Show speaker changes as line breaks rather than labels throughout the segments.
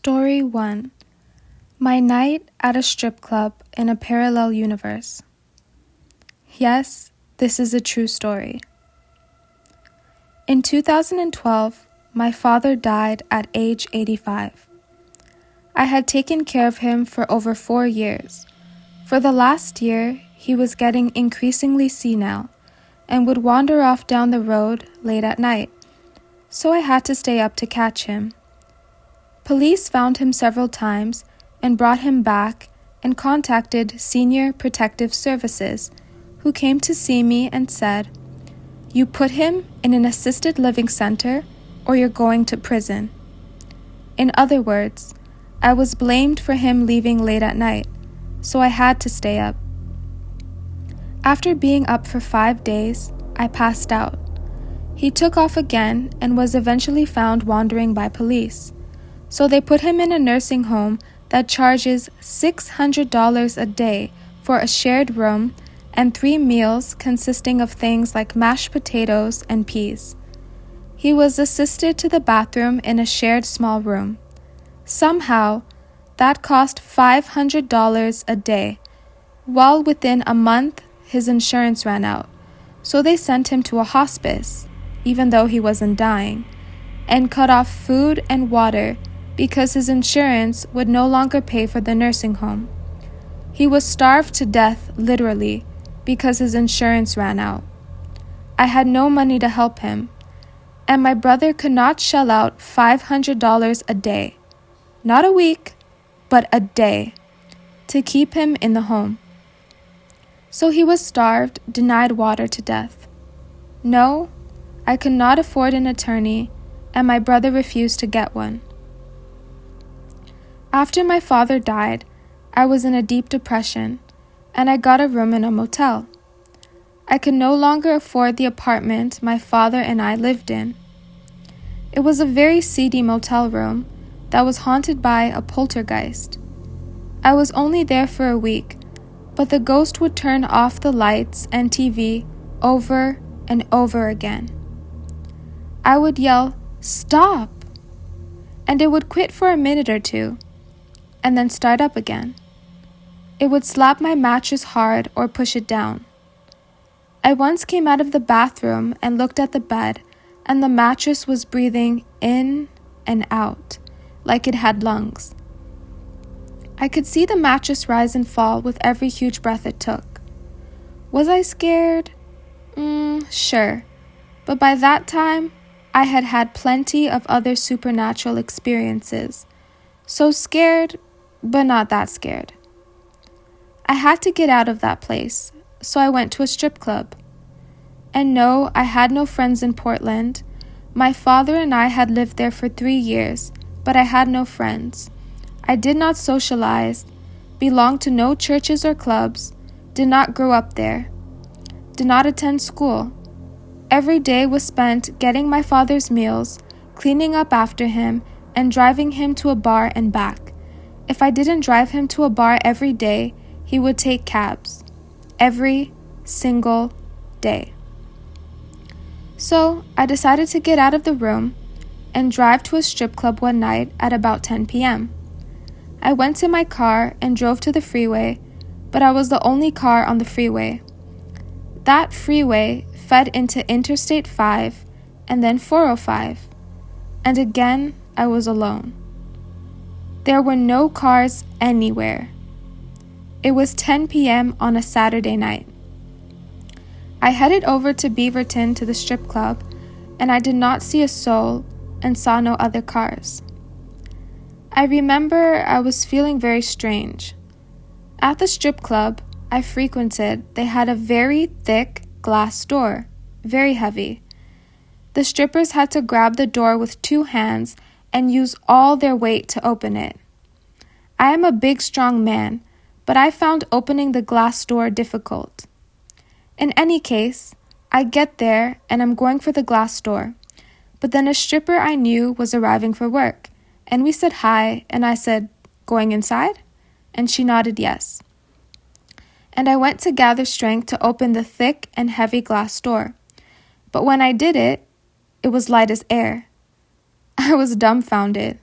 Story 1. My night at a strip club in a parallel universe. Yes, this is a true story. In 2012, my father died at age 85. I had taken care of him for over 4 years. For the last year, he was getting increasingly senile and would wander off down the road late at night, so I had to stay up to catch him. Police found him several times and brought him back and contacted Senior Protective Services, who came to see me and said, "You put him in an assisted living center or you're going to prison." In other words, I was blamed for him leaving late at night, so I had to stay up. After being up for 5 days, I passed out. He took off again and was eventually found wandering by police. So they put him in a nursing home that charges $600 a day for a shared room and 3 meals consisting of things like mashed potatoes and peas. He was assisted to the bathroom in a shared small room. Somehow, that cost $500 a day. While within a month, his insurance ran out, so they sent him to a hospice, even though he wasn't dying, and cut off food and water because his insurance would no longer pay for the nursing home. He was starved to death, literally, because his insurance ran out. I had no money to help him, and my brother could not shell out $500 a day, not a week, but a day, to keep him in the home. So he was starved, denied water to death. No, I could not afford an attorney, and my brother refused to get one. After my father died, I was in a deep depression, and I got a room in a motel. I could no longer afford the apartment my father and I lived in. It was a very seedy motel room that was haunted by a poltergeist. I was only there for a week, but the ghost would turn off the lights and TV over and over again. I would yell, "Stop!" and it would quit for a minute or two, and then start up again. It would slap my mattress hard or push it down. I once came out of the bathroom and looked at the bed, and the mattress was breathing in and out, like it had lungs. I could see the mattress rise and fall with every huge breath it took. Was I scared? Sure. But by that time, I had had plenty of other supernatural experiences. So scared, but not that scared. I had to get out of that place, so I went to a strip club. And no, I had no friends in Portland. My father and I had lived there for 3 years, but I had no friends. I did not socialize, belonged to no churches or clubs, did not grow up there, did not attend school. Every day was spent getting my father's meals, cleaning up after him, and driving him to a bar and back. If I didn't drive him to a bar every day, he would take cabs. Every single day. So I decided to get out of the room and drive to a strip club one night at about 10 p.m. I went to my car and drove to the freeway, but I was the only car on the freeway. That freeway fed into Interstate 5 and then 405, and again I was alone. There were no cars anywhere. It was 10 p.m. on a Saturday night. I headed over to Beaverton to the strip club, and I did not see a soul and saw no other cars. I remember I was feeling very strange. At the strip club I frequented, they had a very thick glass door, very heavy. The strippers had to grab the door with 2 hands and use all their weight to open it. I am a big, strong man, but I found opening the glass door difficult. In any case, I get there and I'm going for the glass door, but then a stripper I knew was arriving for work, and we said hi, and I said, "Going inside?" And she nodded yes. And I went to gather strength to open the thick and heavy glass door. But when I did it, it was light as air. I was dumbfounded.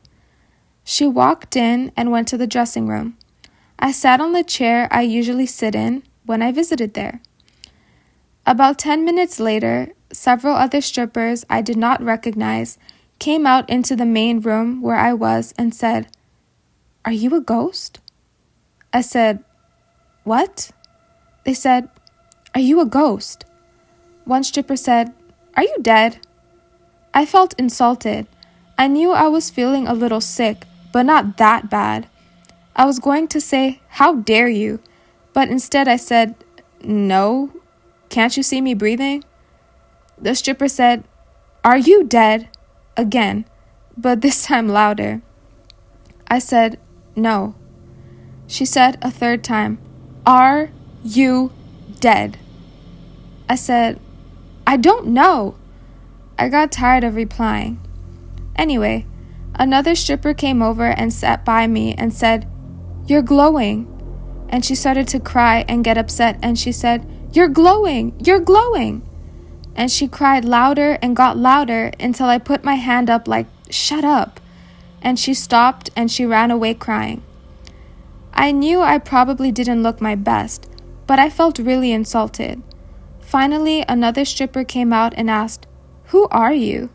She walked in and went to the dressing room. I sat on the chair I usually sit in when I visited there. About 10 minutes later, several other strippers I did not recognize came out into the main room where I was and said, "Are you a ghost?" I said, "What?" They said, "Are you a ghost?" One stripper said, "Are you dead?" I felt insulted. I knew I was feeling a little sick, but not that bad. I was going to say, "How dare you?" But instead I said, "No, can't you see me breathing?" The stripper said, "Are you dead?" again, but this time louder. I said, "No." She said a third time, "Are you dead?" I said, "I don't know." I got tired of replying. Anyway, another stripper came over and sat by me and said, "You're glowing." And she started to cry and get upset, and she said, "You're glowing! You're glowing!" And she cried louder and got louder until I put my hand up like, "Shut up." And she stopped and she ran away crying. I knew I probably didn't look my best, but I felt really insulted. Finally, another stripper came out and asked, "Who are you?"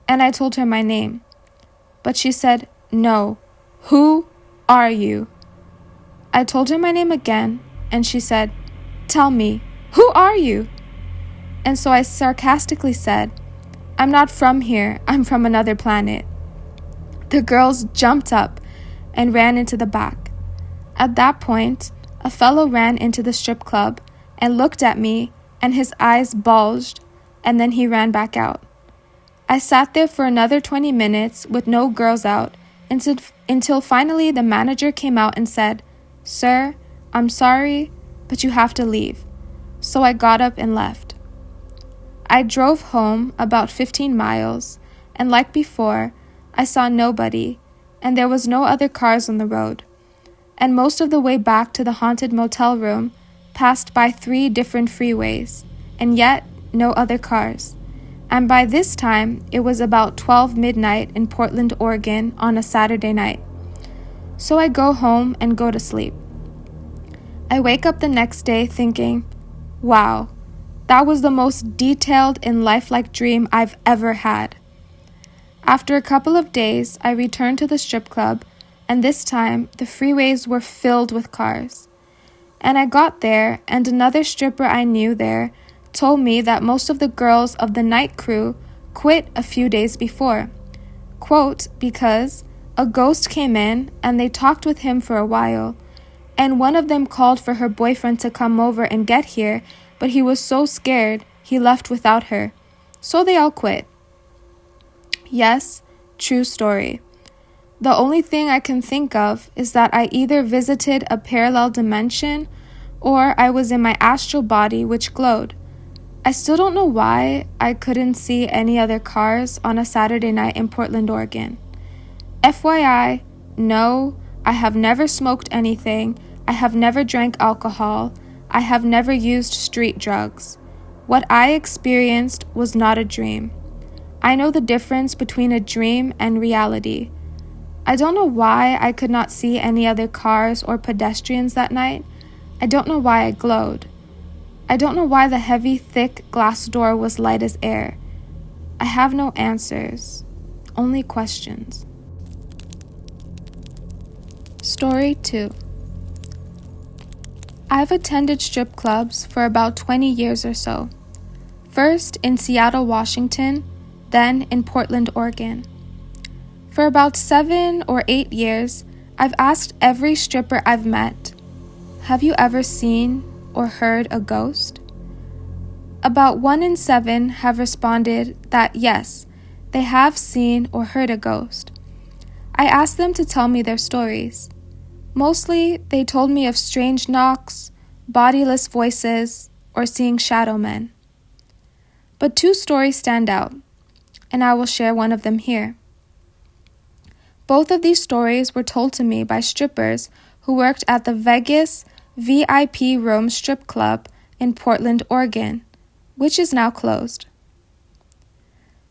And I told her my name. But she said, "No, who are you?" I told her my name again, and she said, "Tell me, who are you?" And so I sarcastically said, "I'm not from here, I'm from another planet." The girls jumped up and ran into the back. At that point, a fellow ran into the strip club and looked at me, and his eyes bulged, and then he ran back out. I sat there for another 20 minutes with no girls out until finally the manager came out and said, "Sir, I'm sorry, but you have to leave." So I got up and left. I drove home about 15 miles, and like before, I saw nobody, and there was no other cars on the road. And most of the way back to the haunted motel room passed by 3 different freeways, and yet no other cars. And by this time, it was about 12 midnight in Portland, Oregon on a Saturday night. So I go home and go to sleep. I wake up the next day thinking, wow, that was the most detailed and lifelike dream I've ever had. After a couple of days, I returned to the strip club, and this time the freeways were filled with cars. And I got there, and another stripper I knew there told me that most of the girls of the night crew quit a few days before. Quote, because a ghost came in and they talked with him for a while, and one of them called for her boyfriend to come over and get here, but he was so scared he left without her. So they all quit. Yes, true story. The only thing I can think of is that I either visited a parallel dimension or I was in my astral body which glowed. I still don't know why I couldn't see any other cars on a Saturday night in Portland, Oregon. FYI, no, I have never smoked anything, I have never drank alcohol, I have never used street drugs. What I experienced was not a dream. I know the difference between a dream and reality. I don't know why I could not see any other cars or pedestrians that night. I don't know why I glowed. I don't know why the heavy, thick glass door was light as air. I have no answers, only questions. Story 2. I've attended strip clubs for about 20 years or so. First in Seattle, Washington, then in Portland, Oregon. For about 7 or 8 years, I've asked every stripper I've met, have you ever seen or heard a ghost? About 1 in 7 have responded that yes, they have seen or heard a ghost. I asked them to tell me their stories. Mostly, they told me of strange knocks, bodiless voices, or seeing shadow men. But 2 stories stand out, and I will share one of them here. Both of these stories were told to me by strippers who worked at the Vegas VIP Room Strip Club in Portland, Oregon, which is now closed.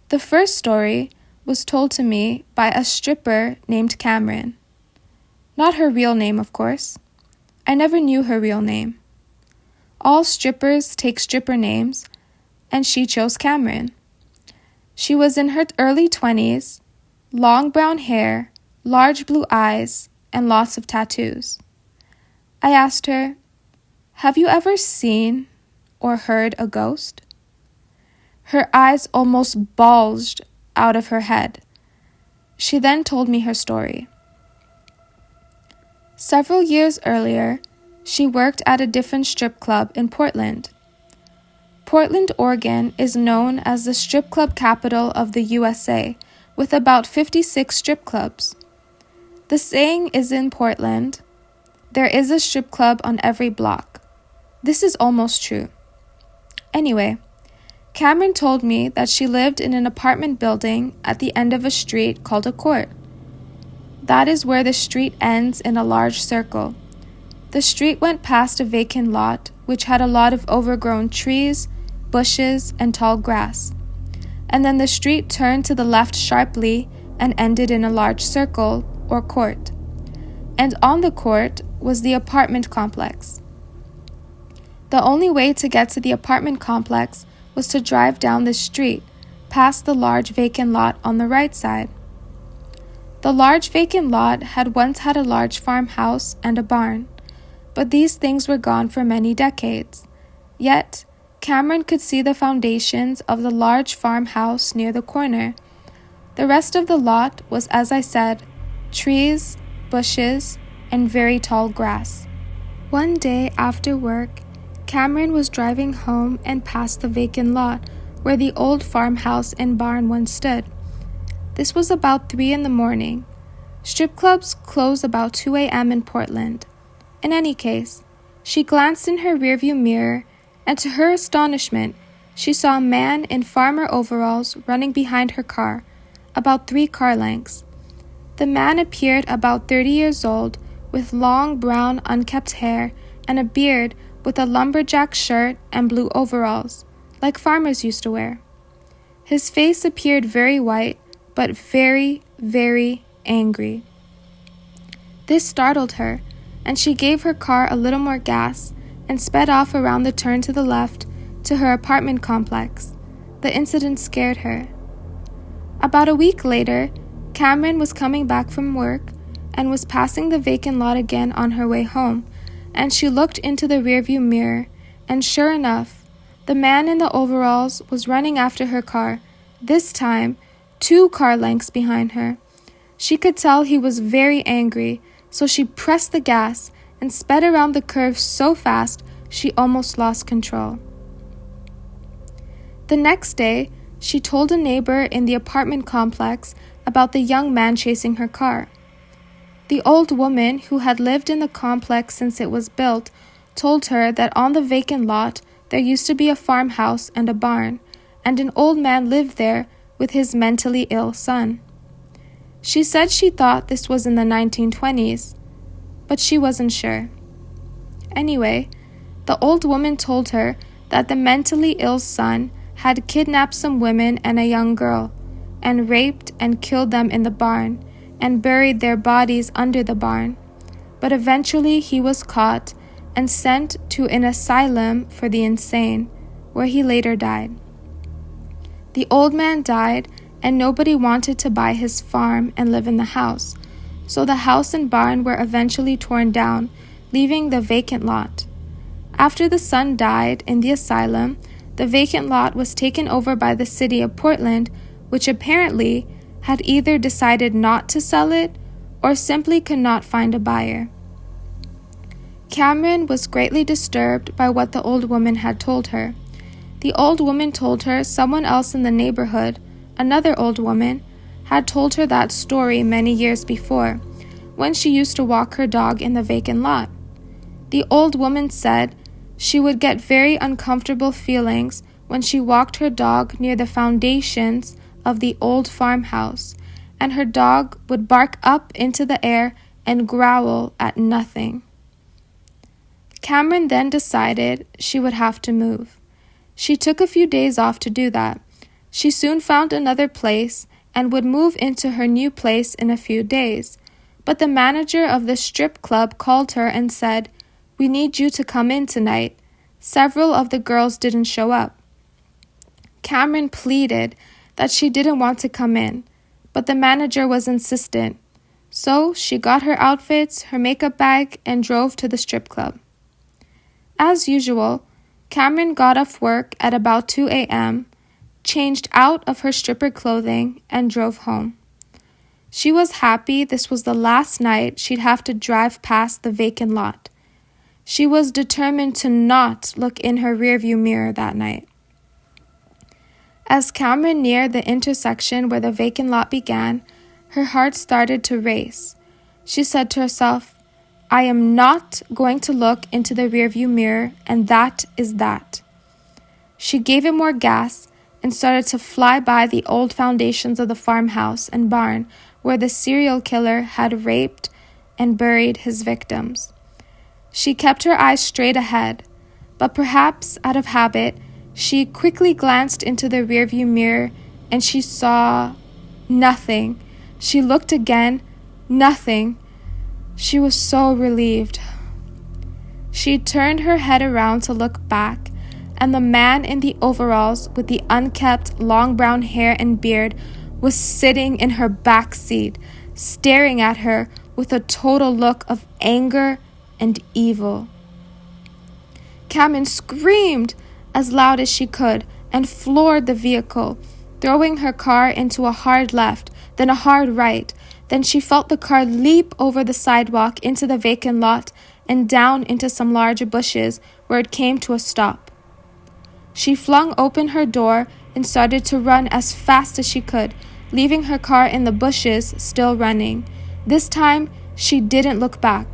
The first story was told to me by a stripper named Cameron. Not her real name, of course. I never knew her real name. All strippers take stripper names, and she chose Cameron. She was in her early 20s, long brown hair, large blue eyes, and lots of tattoos. I asked her, "Have you ever seen or heard a ghost?" Her eyes almost bulged out of her head. She then told me her story. Several years earlier, she worked at a different strip club in Portland. Portland, Oregon is known as the strip club capital of the USA, with about 56 strip clubs. The saying is in Portland, there is a strip club on every block. This is almost true. Anyway, Cameron told me that she lived in an apartment building at the end of a street called a court. That is where the street ends in a large circle. The street went past a vacant lot, which had a lot of overgrown trees, bushes, and tall grass. And then the street turned to the left sharply and ended in a large circle, or court. And on the court was the apartment complex. The only way to get to the apartment complex was to drive down the street, past the large vacant lot on the right side. The large vacant lot had once had a large farmhouse and a barn, but these things were gone for many decades. Yet, Cameron could see the foundations of the large farmhouse near the corner. The rest of the lot was, as I said, trees, bushes, and very tall grass. One day after work, Cameron was driving home and passed the vacant lot where the old farmhouse and barn once stood. This was about 3 a.m. Strip clubs close about 2 a.m. in Portland. In any case, she glanced in her rearview mirror, and to her astonishment, she saw a man in farmer overalls running behind her car, about 3 car lengths. The man appeared about 30 years old, with long brown unkempt hair and a beard, with a lumberjack shirt and blue overalls, like farmers used to wear. His face appeared very white, but very, very angry. This startled her, and she gave her car a little more gas and sped off around the turn to the left to her apartment complex. The incident scared her. About a week later, Cameron was coming back from work and was passing the vacant lot again on her way home, and she looked into the rearview mirror, and sure enough, the man in the overalls was running after her car, this time 2 car lengths behind her. She could tell he was very angry, so she pressed the gas and sped around the curve so fast she almost lost control. The next day, she told a neighbor in the apartment complex about the young man chasing her car. The old woman, who had lived in the complex since it was built, told her that on the vacant lot there used to be a farmhouse and a barn, and an old man lived there with his mentally ill son. She said she thought this was in the 1920s, but she wasn't sure. Anyway, the old woman told her that the mentally ill son had kidnapped some women and a young girl, and raped and killed them in the barn, and buried their bodies under the barn. But eventually he was caught and sent to an asylum for the insane, where he later died. The old man died, and nobody wanted to buy his farm and live in the house, so the house and barn were eventually torn down, leaving the vacant lot. After the son died in the asylum, the vacant lot was taken over by the city of Portland, which apparently had either decided not to sell it or simply could not find a buyer. Cameron was greatly disturbed by what the old woman had told her. The old woman told her someone else in the neighborhood, another old woman, had told her that story many years before, when she used to walk her dog in the vacant lot. The old woman said she would get very uncomfortable feelings when she walked her dog near the foundations of the old farmhouse, and her dog would bark up into the air and growl at nothing. Cameron then decided she would have to move. She took a few days off to do that. She soon found another place and would move into her new place in a few days. But the manager of the strip club called her and said, "We need you to come in tonight." Several of the girls didn't show up. Cameron pleaded that she didn't want to come in, but the manager was insistent. So she got her outfits, her makeup bag, and drove to the strip club. As usual, Cameron got off work at about 2 a.m., changed out of her stripper clothing, and drove home. She was happy this was the last night she'd have to drive past the vacant lot. She was determined to not look in her rearview mirror that night. As Cameron neared the intersection where the vacant lot began, her heart started to race. She said to herself, "I am not going to look into the rearview mirror, and that is that." She gave it more gas and started to fly by the old foundations of the farmhouse and barn where the serial killer had raped and buried his victims. She kept her eyes straight ahead, but perhaps out of habit, she quickly glanced into the rearview mirror and she saw nothing. She looked again, nothing. She was so relieved. She turned her head around to look back, and the man in the overalls with the unkempt long brown hair and beard was sitting in her back seat, staring at her with a total look of anger and evil. Cameron screamed as loud as she could and floored the vehicle, throwing her car into a hard left, then a hard right. Then she felt the car leap over the sidewalk into the vacant lot and down into some larger bushes where it came to a stop. She flung open her door and started to run as fast as she could, leaving her car in the bushes still running. This time, she didn't look back.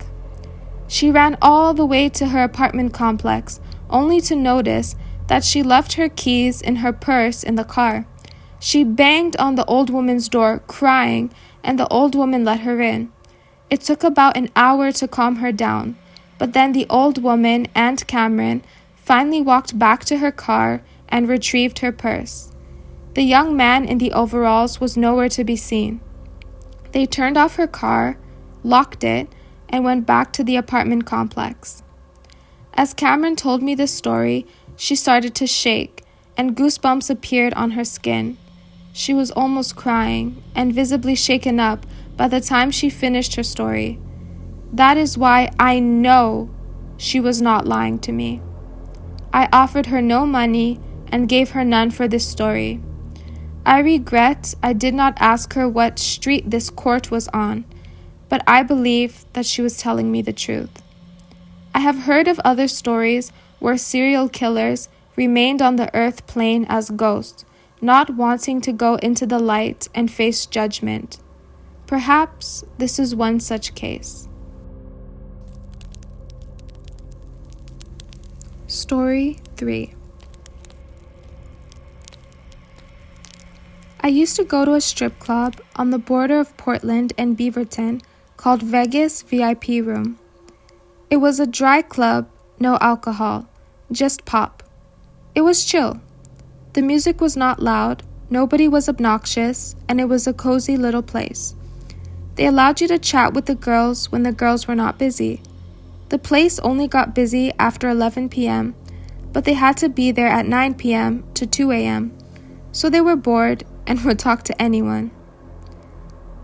She ran all the way to her apartment complex, only to notice that she left her keys in her purse in the car. She banged on the old woman's door, crying, and the old woman let her in. It took about an hour to calm her down, but then the old woman and Cameron finally walked back to her car and retrieved her purse. The young man in the overalls was nowhere to be seen. They turned off her car, locked it, and went back to the apartment complex. As Cameron told me this story, she started to shake, and goosebumps appeared on her skin. She was almost crying and visibly shaken up by the time she finished her story. That is why I know she was not lying to me. I offered her no money and gave her none for this story. I regret I did not ask her what street this court was on, but I believe that she was telling me the truth. I have heard of other stories where serial killers remained on the earth plane as ghosts, not wanting to go into the light and face judgment. Perhaps this is one such case. Story 3. I used to go to a strip club on the border of Portland and Beaverton called Vegas VIP Room. It was a dry club, no alcohol, just pop. It was chill. The music was not loud, nobody was obnoxious, and it was a cozy little place. They allowed you to chat with the girls when the girls were not busy. The place only got busy after 11 p.m., but they had to be there at 9 p.m. to 2 a.m., so they were bored and would talk to anyone.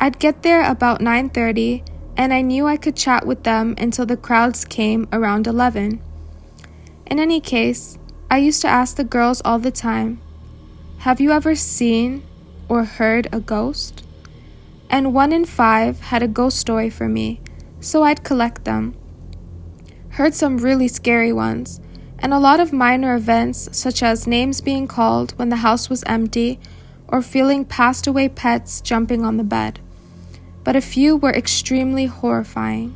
I'd get there about 9:30, and I knew I could chat with them until the crowds came around 11. In any case, I used to ask the girls all the time, "Have you ever seen or heard a ghost?" And 1 in 5 had a ghost story for me, so I'd collect them. Heard some really scary ones, and a lot of minor events such as names being called when the house was empty or feeling passed away pets jumping on the bed. But a few were extremely horrifying.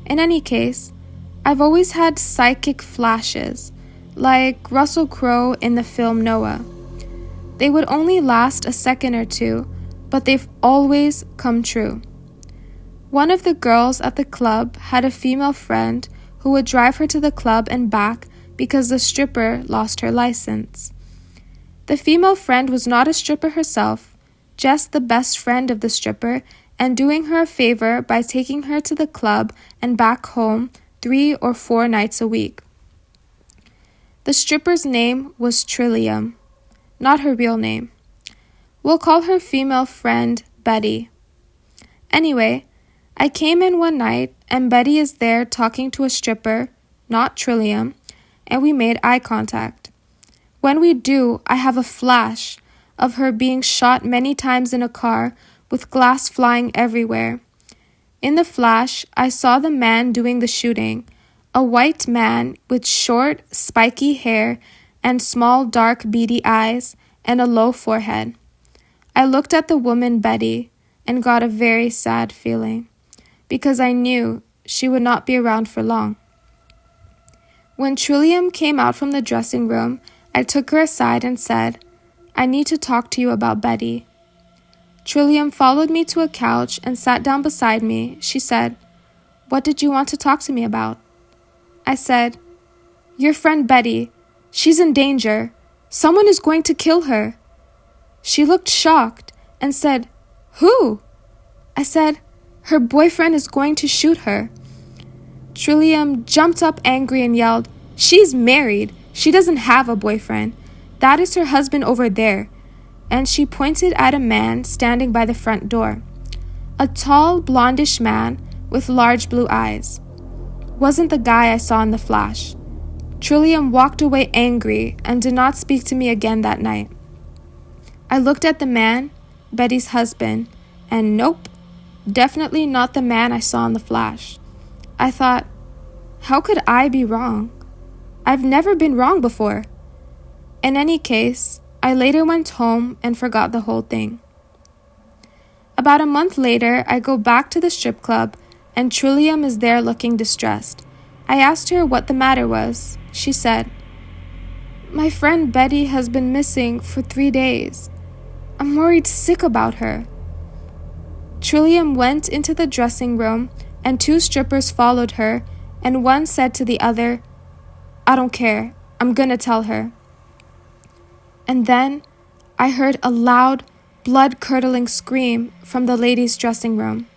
In any case, I've always had psychic flashes, like Russell Crowe in the film Noah. They would only last a second or two, but they've always come true. One of the girls at the club had a female friend who would drive her to the club and back because the stripper lost her license. The female friend was not a stripper herself, Jess, the best friend of the stripper, and doing her a favor by taking her to the club and back home 3 or 4 nights a week. The stripper's name was Trillium, not her real name. We'll call her female friend Betty. Anyway, I came in one night and Betty is there talking to a stripper, not Trillium, and we made eye contact. When we do, I have a flash of her being shot many times in a car with glass flying everywhere. In the flash, I saw the man doing the shooting, a white man with short, spiky hair and small, dark, beady eyes and a low forehead. I looked at the woman Betty and got a very sad feeling, because I knew she would not be around for long. When Trillium came out from the dressing room, I took her aside and said, "I need to talk to you about Betty." Trillium followed me to a couch and sat down beside me. She said, "What did you want to talk to me about?" I said, "Your friend Betty. She's in danger. Someone is going to kill her." She looked shocked and said, "Who?" I said, "Her boyfriend is going to shoot her." Trillium jumped up angry and yelled, "She's married. She doesn't have a boyfriend. That is her husband over there." And she pointed at a man standing by the front door. A tall, blondish man with large blue eyes. Wasn't the guy I saw in the flash. Trillium walked away angry and did not speak to me again that night. I looked at the man, Betty's husband, and nope, definitely not the man I saw in the flash. I thought, how could I be wrong? I've never been wrong before. In any case, I later went home and forgot the whole thing. About a month later, I go back to the strip club and Trillium is there looking distressed. I asked her what the matter was. She said, "My friend Betty has been missing for 3 days. I'm worried sick about her." Trillium went into the dressing room and 2 strippers followed her, and one said to the other, "I don't care. I'm gonna tell her." And then I heard a loud, blood-curdling scream from the ladies' dressing room.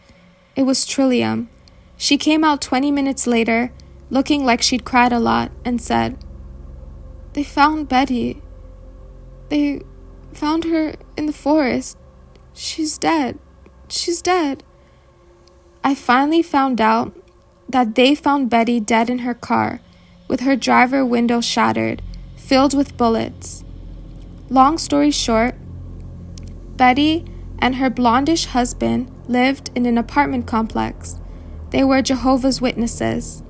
It was Trillium. She came out 20 minutes later, looking like she'd cried a lot, and said, "They found Betty. They found her in the forest. She's dead. She's dead." I finally found out that they found Betty dead in her car, with her driver window shattered, filled with bullets. Long story short, Betty and her blondish husband lived in an apartment complex. They were Jehovah's Witnesses.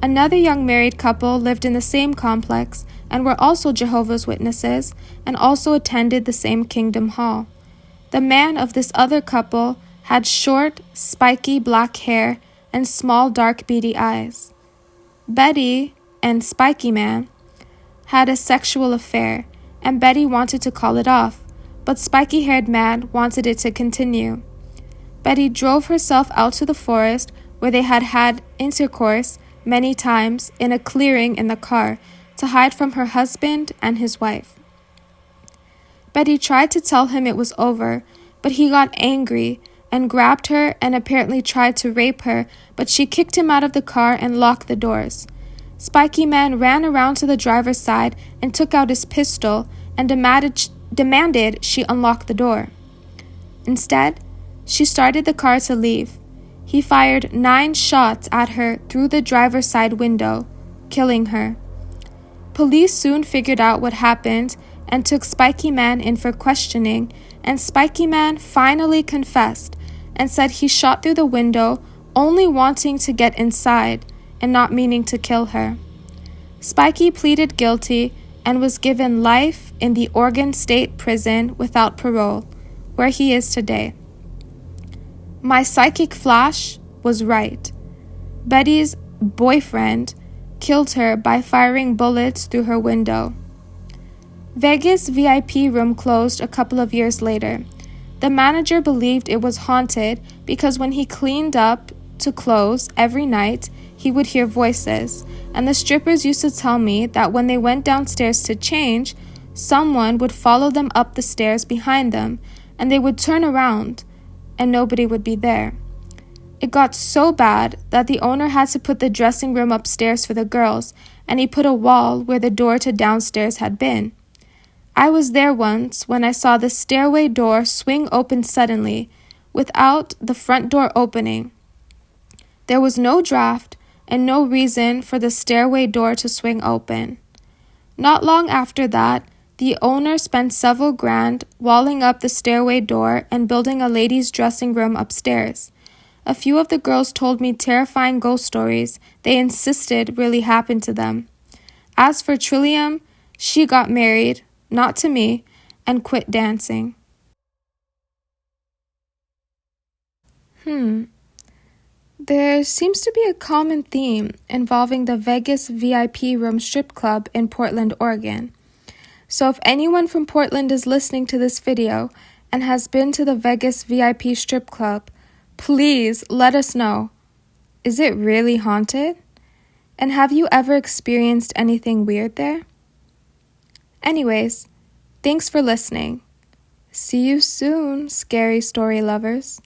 Another young married couple lived in the same complex and were also Jehovah's Witnesses and also attended the same Kingdom Hall. The man of this other couple had short, spiky black hair and small, dark, beady eyes. Betty and Spiky Man had a sexual affair, and Betty wanted to call it off, but spiky-haired man wanted it to continue. Betty drove herself out to the forest where they had had intercourse many times in a clearing in the car to hide from her husband and his wife. Betty tried to tell him it was over, but he got angry and grabbed her and apparently tried to rape her, but she kicked him out of the car and locked the doors. Spiky Man ran around to the driver's side and took out his pistol and demanded she unlock the door. Instead, she started the car to leave. He fired 9 shots at her through the driver's side window, killing her. Police soon figured out what happened and took Spiky Man in for questioning, and Spiky Man finally confessed and said he shot through the window only wanting to get inside and not meaning to kill her. Spiky pleaded guilty and was given life in the Oregon State Prison without parole, where he is today. My psychic flash was right. Betty's boyfriend killed her by firing bullets through her window. Vegas VIP room closed a couple of years later. The manager believed it was haunted because when he cleaned up to close every night, he would hear voices, and the strippers used to tell me that when they went downstairs to change, someone would follow them up the stairs behind them, and they would turn around and nobody would be there. It got so bad that the owner had to put the dressing room upstairs for the girls, and he put a wall where the door to downstairs had been. I was there once when I saw the stairway door swing open suddenly, without the front door opening. There was no draft and no reason for the stairway door to swing open. Not long after that, the owner spent several grand walling up the stairway door and building a ladies' dressing room upstairs. A few of the girls told me terrifying ghost stories they insisted really happened to them. As for Trillium, she got married, not to me, and quit dancing. There seems to be a common theme involving the Vegas VIP Room Strip Club in Portland, Oregon. So if anyone from Portland is listening to this video and has been to the Vegas VIP Strip Club, please let us know. Is it really haunted? And have you ever experienced anything weird there? Anyways, thanks for listening. See you soon, scary story lovers.